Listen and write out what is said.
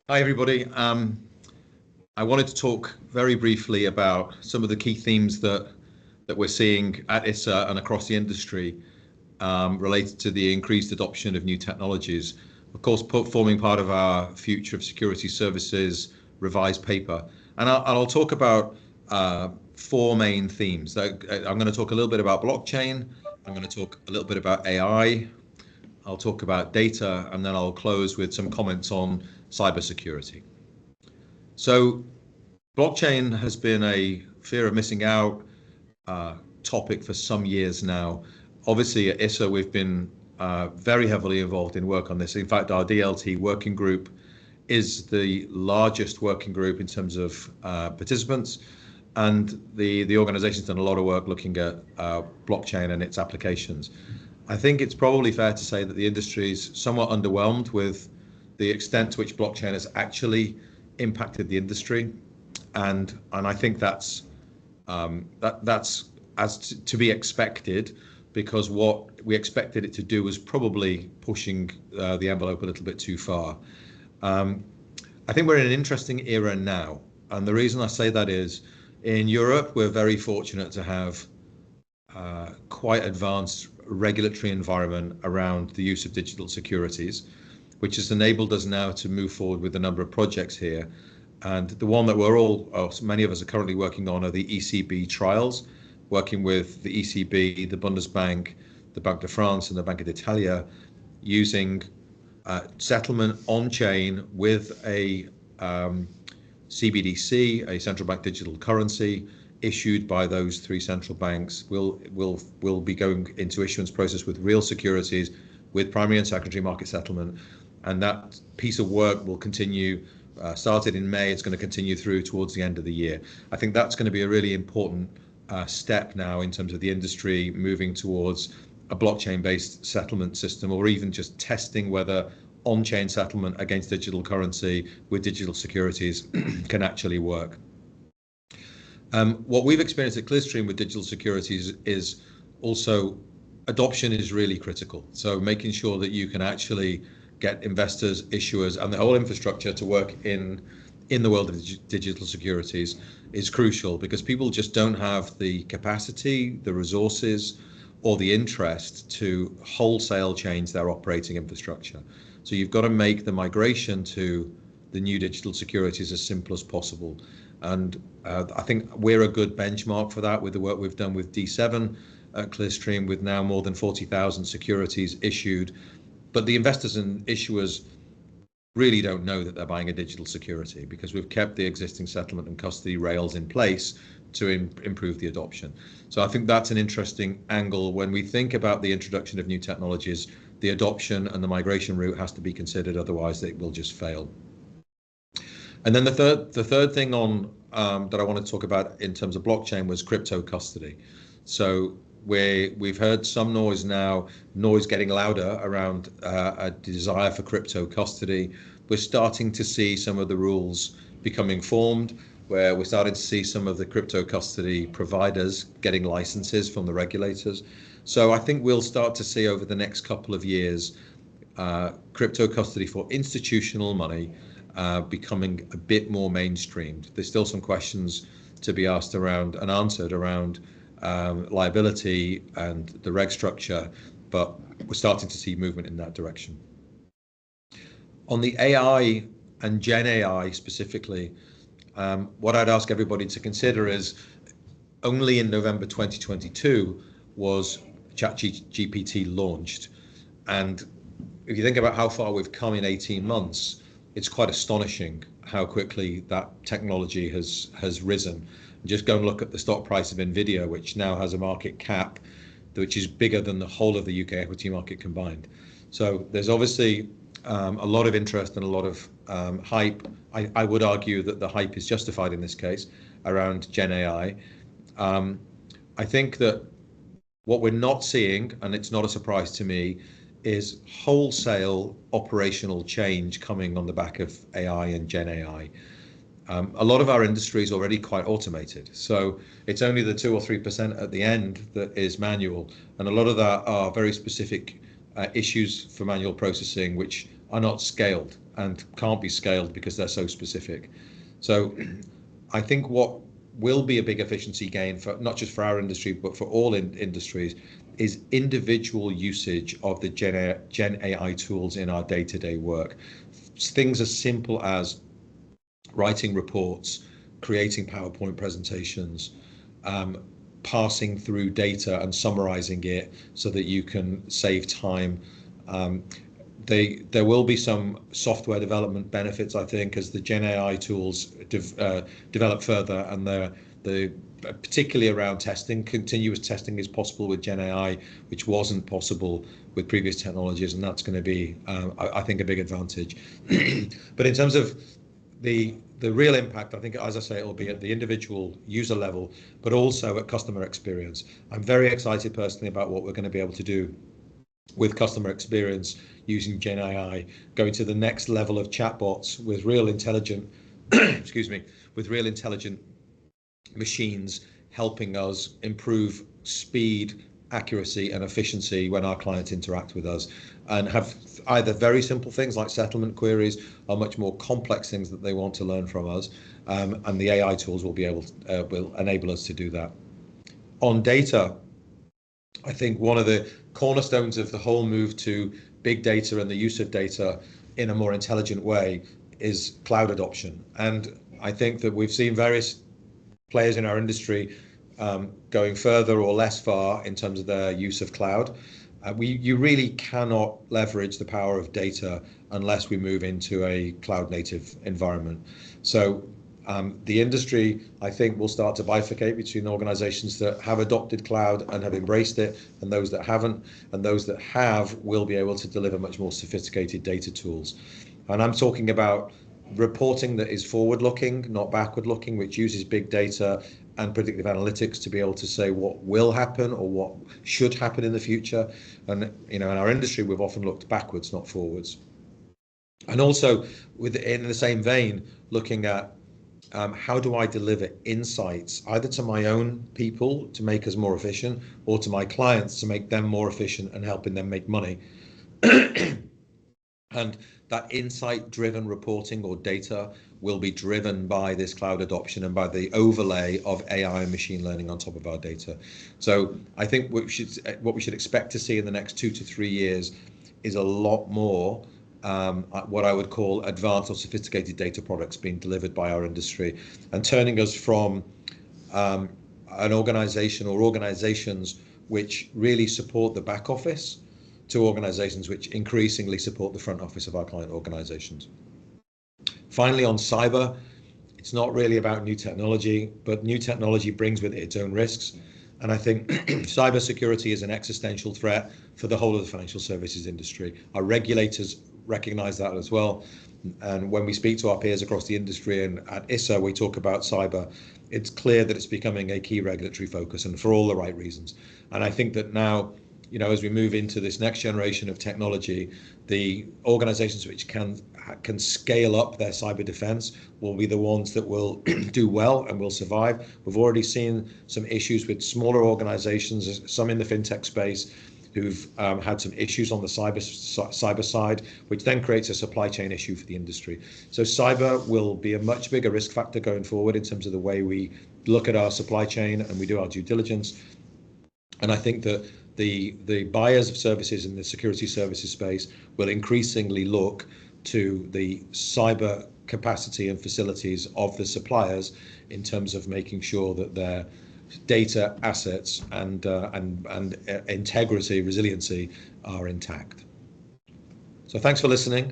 Hi, everybody. I wanted to talk very briefly about some of the key themes that we're seeing at ISA and across the industry related to the increased adoption of new technologies. Of course, forming part of our Future of Securities Services revised paper. And I'll talk about four main themes. I'm going to talk a little bit about blockchain. I'm going to talk a little bit about AI. I'll talk about data, and then I'll close with some comments on cybersecurity. So blockchain has been a fear of missing out topic for some years now. Obviously at ISA we've been very heavily involved in work on this. In fact, our DLT working group is the largest working group in terms of participants, and the organization's done a lot of work looking at blockchain and its applications. I think it's probably fair to say that the industry is somewhat underwhelmed with the extent to which blockchain has actually impacted the industry, and I think that's as to be expected, because what we expected it to do was probably pushing the envelope a little bit too far. I think we're in an interesting era now, and the reason I say that is in Europe we're very fortunate to have quite advanced regulatory environment around the use of digital securities, which has enabled us now to move forward with a number of projects here. And the one that many of us are currently working on are the ECB trials, working with the ECB, the Bundesbank, the Banque de France and the Banque d'Italia, using settlement on-chain with a CBDC, a central bank digital currency, issued by those three central banks. Will be going into issuance process with real securities, with primary and secondary market settlement, and that piece of work will continue. Started in May, it's going to continue through towards the end of the year. I think that's going to be a really important step now in terms of the industry moving towards a blockchain-based settlement system, or even just testing whether on-chain settlement against digital currency with digital securities can actually work. What we've experienced at Clearstream with digital securities is also adoption is really critical. So making sure that you can actually get investors, issuers, and the whole infrastructure to work in the world of digital securities is crucial, because people just don't have the capacity, the resources, or the interest to wholesale change their operating infrastructure. So you've got to make the migration to the new digital securities as simple as possible. And I think we're a good benchmark for that with the work we've done with D7 at Clearstream, with now more than 40,000 securities issued. But the investors and issuers really don't know that they're buying a digital security, because we've kept the existing settlement and custody rails in place to improve the adoption. So I think that's an interesting angle. When we think about the introduction of new technologies, the adoption and the migration route has to be considered, otherwise it will just fail. And then the third thing on that I want to talk about in terms of blockchain was crypto custody. So we've heard some noise getting louder around a desire for crypto custody. We're starting to see some of the rules becoming formed, where we're starting to see some of the crypto custody providers getting licenses from the regulators. So I think we'll start to see over the next couple of years crypto custody for institutional money becoming a bit more mainstreamed. There's still some questions to be asked around and answered around liability and the reg structure, but we're starting to see movement in that direction. On the AI and Gen AI specifically, what I'd ask everybody to consider is only in November 2022 was ChatGPT launched. And if you think about how far we've come in 18 months, it's quite astonishing how quickly that technology has risen. Just go and look at the stock price of Nvidia, which now has a market cap which is bigger than the whole of the UK equity market combined. So there's obviously a lot of interest and a lot of hype. I would argue that the hype is justified in this case around Gen AI. I think that what we're not seeing, and it's not a surprise to me, is wholesale operational change coming on the back of AI and Gen AI. A lot of our industry is already quite automated, so it's only the 2 or 3% at the end that is manual, and a lot of that are very specific issues for manual processing, which are not scaled and can't be scaled because they're so specific. So I think what will be a big efficiency gain for not just for our industry, but for all industries, is individual usage of the Gen AI tools in our day-to-day work. Things as simple as writing reports, creating PowerPoint presentations, passing through data and summarizing it so that you can save time. There will be some software development benefits, I think, as the Gen AI tools develop further, and the particularly around testing. Continuous testing is possible with Gen AI, which wasn't possible with previous technologies, and that's going to be, I think, a big advantage. But in terms of the real impact, I think, as I say, it will be at the individual user level, but also at customer experience. I'm very excited personally about what we're going to be able to do with customer experience using Gen AI, going to the next level of chatbots with real intelligent, excuse me, with real intelligent machines helping us improve speed, accuracy, and efficiency when our clients interact with us, and have either very simple things like settlement queries or much more complex things that they want to learn from us, and the AI tools will enable us to do that. On data, I think one of the cornerstones of the whole move to big data and the use of data in a more intelligent way is cloud adoption. And I think that we've seen various players in our industry going further or less far in terms of their use of cloud. You really cannot leverage the power of data unless we move into a cloud native environment. So the industry, I think, will start to bifurcate between organizations that have adopted cloud and have embraced it, and those that haven't, and those that have will be able to deliver much more sophisticated data tools. And I'm talking about reporting that is forward-looking, not backward-looking, which uses big data and predictive analytics to be able to say what will happen or what should happen in the future. And in our industry, we've often looked backwards, not forwards. And also, in the same vein, looking at how do I deliver insights either to my own people to make us more efficient, or to my clients to make them more efficient and helping them make money. And that insight-driven reporting or data will be driven by this cloud adoption and by the overlay of AI and machine learning on top of our data. So I think what we should expect to see in the next 2 to 3 years is a lot more what I would call advanced or sophisticated data products being delivered by our industry, and turning us from an organization or organizations which really support the back office to organizations which increasingly support the front office of our client organizations. Finally, on cyber, it's not really about new technology, but new technology brings with it its own risks. And I think cybersecurity is an existential threat for the whole of the financial services industry. Our regulators recognize that as well. And when we speak to our peers across the industry and at ISA, we talk about cyber, it's clear that it's becoming a key regulatory focus, and for all the right reasons. And I think that now, as we move into this next generation of technology, the organizations which can scale up their cyber defense will be the ones that will do well and will survive. We've already seen some issues with smaller organizations, some in the fintech space, who've had some issues on the cyber side, which then creates a supply chain issue for the industry. So cyber will be a much bigger risk factor going forward in terms of the way we look at our supply chain and we do our due diligence. And I think that the buyers of services in the security services space will increasingly look to the cyber capacity and facilities of the suppliers in terms of making sure that their data assets and integrity, resiliency are intact. So thanks for listening.